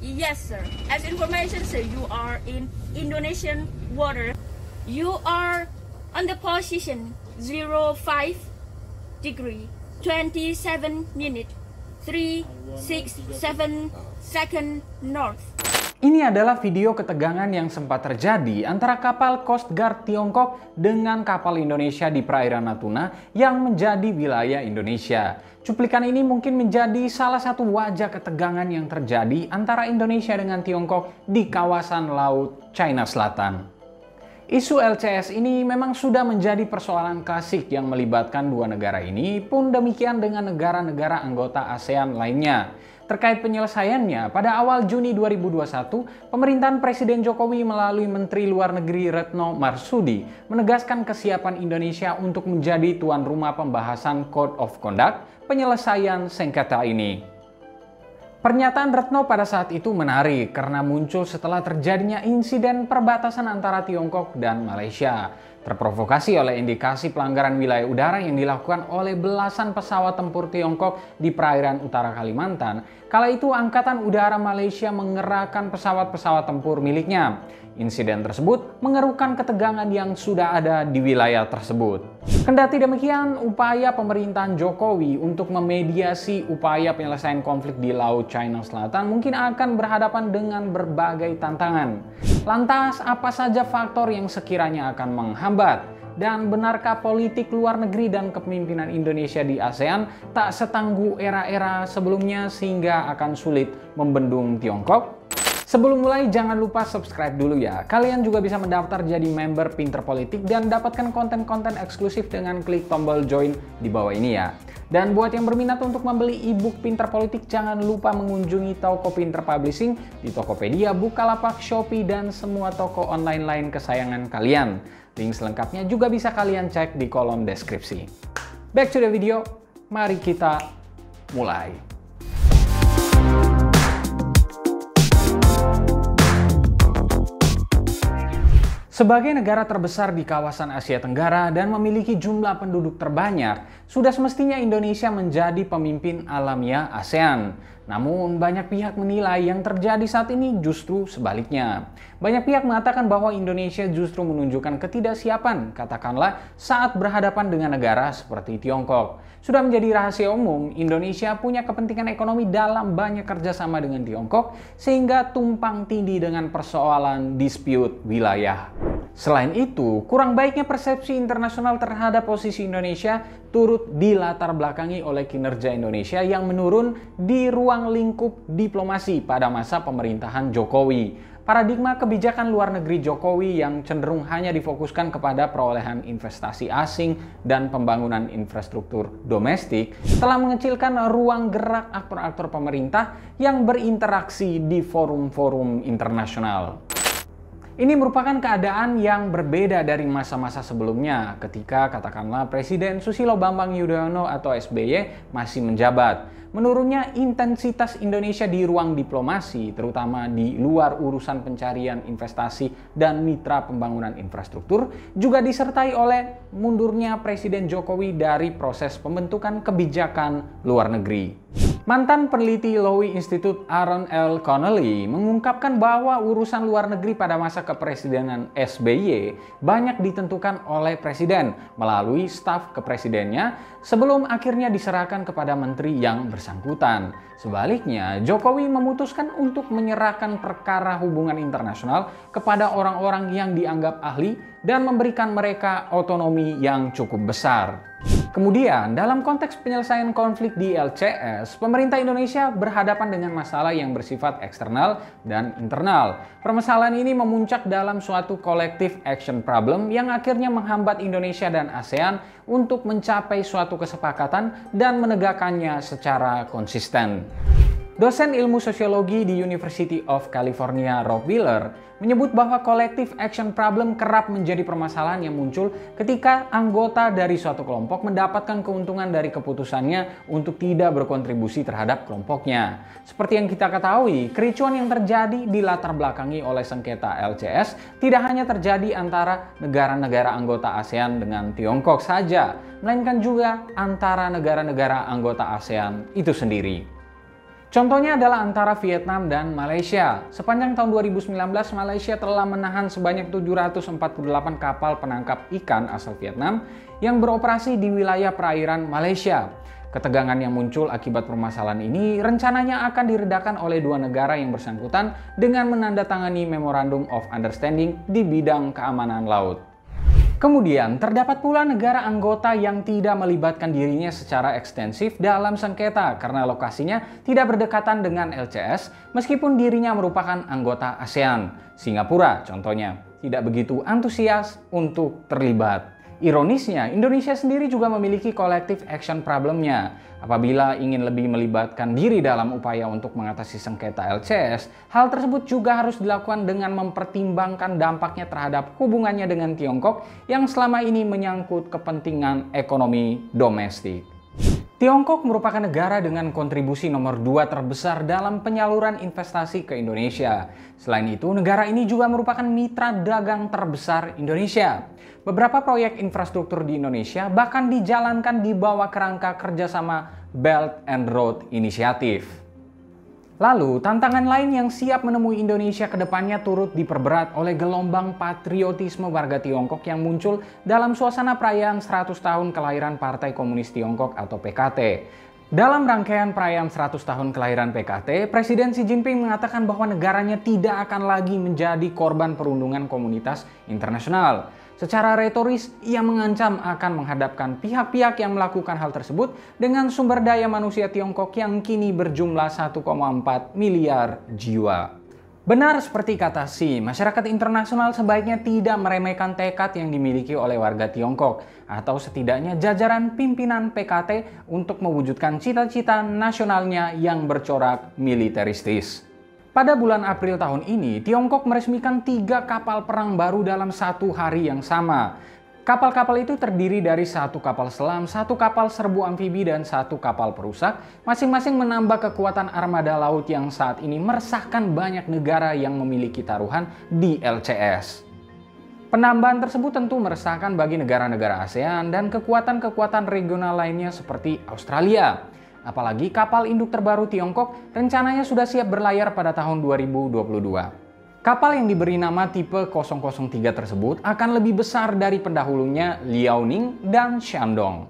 Yes, sir. As information, sir, you are in Indonesian water. You are on the position 05 degree 27 minute 367 second north. Ini adalah video ketegangan yang sempat terjadi antara kapal Coast Guard Tiongkok dengan kapal Indonesia di perairan Natuna yang menjadi wilayah Indonesia. Cuplikan ini mungkin menjadi salah satu wajah ketegangan yang terjadi antara Indonesia dengan Tiongkok di kawasan Laut China Selatan. Isu LCS ini memang sudah menjadi persoalan klasik yang melibatkan dua negara ini, pun demikian dengan negara-negara anggota ASEAN lainnya. Terkait penyelesaiannya, pada awal Juni 2021, pemerintahan Presiden Jokowi melalui Menteri Luar Negeri Retno Marsudi menegaskan kesiapan Indonesia untuk menjadi tuan rumah pembahasan Code of Conduct penyelesaian sengketa ini. Pernyataan Retno pada saat itu menarik karena muncul setelah terjadinya insiden perbatasan antara Tiongkok dan Malaysia. Terprovokasi oleh indikasi pelanggaran wilayah udara yang dilakukan oleh belasan pesawat tempur Tiongkok di perairan utara Kalimantan. Kala itu Angkatan Udara Malaysia mengerahkan pesawat-pesawat tempur miliknya. Insiden tersebut mengerukan ketegangan yang sudah ada di wilayah tersebut. Kendati demikian, upaya pemerintahan Jokowi untuk memediasi upaya penyelesaian konflik di Laut China Selatan mungkin akan berhadapan dengan berbagai tantangan. Lantas, apa saja faktor yang sekiranya akan menghambat? Dan benarkah politik luar negeri dan kepemimpinan Indonesia di ASEAN tak setangguh era-era sebelumnya sehingga akan sulit membendung Tiongkok? Sebelum mulai, jangan lupa subscribe dulu ya. Kalian juga bisa mendaftar jadi member Pinter Politik dan dapatkan konten-konten eksklusif dengan klik tombol join di bawah ini ya. Dan buat yang berminat untuk membeli e-book Pinter Politik, jangan lupa mengunjungi toko Pinter Publishing di Tokopedia, Bukalapak, Shopee, dan semua toko online lain kesayangan kalian. Link selengkapnya juga bisa kalian cek di kolom deskripsi. Back to the video, mari kita mulai. Sebagai negara terbesar di kawasan Asia Tenggara dan memiliki jumlah penduduk terbanyak, sudah semestinya Indonesia menjadi pemimpin alamiah ASEAN. Namun banyak pihak menilai yang terjadi saat ini justru sebaliknya. Banyak pihak mengatakan bahwa Indonesia justru menunjukkan ketidaksiapan, katakanlah saat berhadapan dengan negara seperti Tiongkok. Sudah menjadi rahasia umum, Indonesia punya kepentingan ekonomi dalam banyak kerjasama dengan Tiongkok, sehingga tumpang tindih dengan persoalan dispute wilayah. Selain itu, kurang baiknya persepsi internasional terhadap posisi Indonesia turut dilatar belakangi oleh kinerja Indonesia yang menurun di ruang lingkup diplomasi pada masa pemerintahan Jokowi. Paradigma kebijakan luar negeri Jokowi yang cenderung hanya difokuskan kepada perolehan investasi asing dan pembangunan infrastruktur domestik telah mengecilkan ruang gerak aktor-aktor pemerintah yang berinteraksi di forum-forum internasional. Ini merupakan keadaan yang berbeda dari masa-masa sebelumnya ketika katakanlah Presiden Susilo Bambang Yudhoyono atau SBY masih menjabat. Menurunnya intensitas Indonesia di ruang diplomasi, terutama di luar urusan pencarian investasi dan mitra pembangunan infrastruktur, juga disertai oleh mundurnya Presiden Jokowi dari proses pembentukan kebijakan luar negeri. Mantan peneliti Lowy Institute Aaron L. Connelly mengungkapkan bahwa urusan luar negeri pada masa kepresidenan SBY banyak ditentukan oleh presiden melalui staf kepresidennya sebelum akhirnya diserahkan kepada menteri yang bersangkutan. Sebaliknya, Jokowi memutuskan untuk menyerahkan perkara hubungan internasional kepada orang-orang yang dianggap ahli dan memberikan mereka otonomi yang cukup besar. Kemudian, dalam konteks penyelesaian konflik di LCS, pemerintah Indonesia berhadapan dengan masalah yang bersifat eksternal dan internal. Permasalahan ini memuncak dalam suatu collective action problem yang akhirnya menghambat Indonesia dan ASEAN untuk mencapai suatu kesepakatan dan menegakkannya secara konsisten. Dosen ilmu sosiologi di University of California, Rob Wheeler, menyebut bahwa collective action problem kerap menjadi permasalahan yang muncul ketika anggota dari suatu kelompok mendapatkan keuntungan dari keputusannya untuk tidak berkontribusi terhadap kelompoknya. Seperti yang kita ketahui, kericuan yang terjadi dilatar belakangi oleh sengketa LCS tidak hanya terjadi antara negara-negara anggota ASEAN dengan Tiongkok saja, melainkan juga antara negara-negara anggota ASEAN itu sendiri. Contohnya adalah antara Vietnam dan Malaysia. Sepanjang tahun 2019, Malaysia telah menahan sebanyak 748 kapal penangkap ikan asal Vietnam yang beroperasi di wilayah perairan Malaysia. Ketegangan yang muncul akibat permasalahan ini rencananya akan diredakan oleh dua negara yang bersangkutan dengan menandatangani Memorandum of Understanding di bidang keamanan laut. Kemudian, terdapat pula negara anggota yang tidak melibatkan dirinya secara ekstensif dalam sengketa karena lokasinya tidak berdekatan dengan LCS meskipun dirinya merupakan anggota ASEAN. Singapura, contohnya, tidak begitu antusias untuk terlibat. Ironisnya, Indonesia sendiri juga memiliki collective action problemnya. Apabila ingin lebih melibatkan diri dalam upaya untuk mengatasi sengketa LCS, hal tersebut juga harus dilakukan dengan mempertimbangkan dampaknya terhadap hubungannya dengan Tiongkok yang selama ini menyangkut kepentingan ekonomi domestik. Tiongkok merupakan negara dengan kontribusi nomor 2 terbesar dalam penyaluran investasi ke Indonesia. Selain itu, negara ini juga merupakan mitra dagang terbesar Indonesia. Beberapa proyek infrastruktur di Indonesia bahkan dijalankan di bawah kerangka kerjasama Belt and Road Initiative. Lalu, tantangan lain yang siap menemui Indonesia ke depannya turut diperberat oleh gelombang patriotisme warga Tiongkok yang muncul dalam suasana perayaan 100 tahun kelahiran Partai Komunis Tiongkok atau PKT. Dalam rangkaian perayaan 100 tahun kelahiran PKT, Presiden Xi Jinping mengatakan bahwa negaranya tidak akan lagi menjadi korban perundungan komunitas internasional. Secara retoris, ia mengancam akan menghadapkan pihak-pihak yang melakukan hal tersebut dengan sumber daya manusia Tiongkok yang kini berjumlah 1,4 miliar jiwa. Benar seperti kata Xi, masyarakat internasional sebaiknya tidak meremehkan tekad yang dimiliki oleh warga Tiongkok atau setidaknya jajaran pimpinan PKT untuk mewujudkan cita-cita nasionalnya yang bercorak militeristis. Pada bulan April tahun ini, Tiongkok meresmikan 3 kapal perang baru dalam satu hari yang sama. Kapal-kapal itu terdiri dari 1 kapal selam, 1 kapal serbu amfibi, dan 1 kapal perusak, masing-masing menambah kekuatan armada laut yang saat ini meresahkan banyak negara yang memiliki taruhan di LCS. Penambahan tersebut tentu meresahkan bagi negara-negara ASEAN dan kekuatan-kekuatan regional lainnya seperti Australia. Apalagi kapal induk terbaru Tiongkok rencananya sudah siap berlayar pada tahun 2022. Kapal yang diberi nama tipe 003 tersebut akan lebih besar dari pendahulunya Liaoning dan Shandong.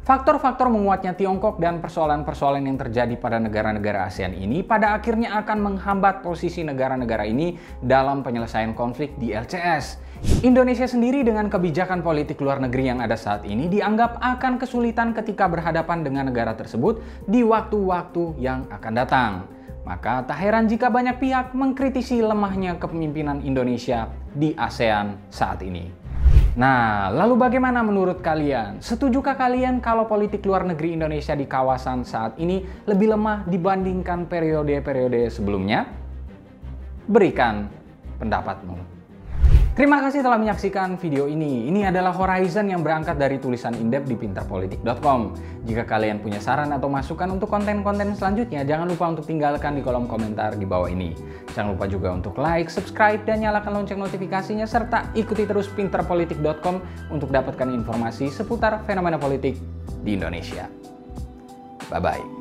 Faktor-faktor menguatnya Tiongkok dan persoalan-persoalan yang terjadi pada negara-negara ASEAN ini pada akhirnya akan menghambat posisi negara-negara ini dalam penyelesaian konflik di LCS. Indonesia sendiri dengan kebijakan politik luar negeri yang ada saat ini dianggap akan kesulitan ketika berhadapan dengan negara tersebut di waktu-waktu yang akan datang. Maka tak heran jika banyak pihak mengkritisi lemahnya kepemimpinan Indonesia di ASEAN saat ini. Nah, lalu bagaimana menurut kalian? Setujukah kalian kalau politik luar negeri Indonesia di kawasan saat ini lebih lemah dibandingkan periode-periode sebelumnya? Berikan pendapatmu. Terima kasih telah menyaksikan video ini. Ini adalah Horizon yang berangkat dari tulisan in-depth di pinterpolitik.com. Jika kalian punya saran atau masukan untuk konten-konten selanjutnya, jangan lupa untuk tinggalkan di kolom komentar di bawah ini. Jangan lupa juga untuk like, subscribe, dan nyalakan lonceng notifikasinya, serta ikuti terus pinterpolitik.com untuk dapatkan informasi seputar fenomena politik di Indonesia. Bye-bye.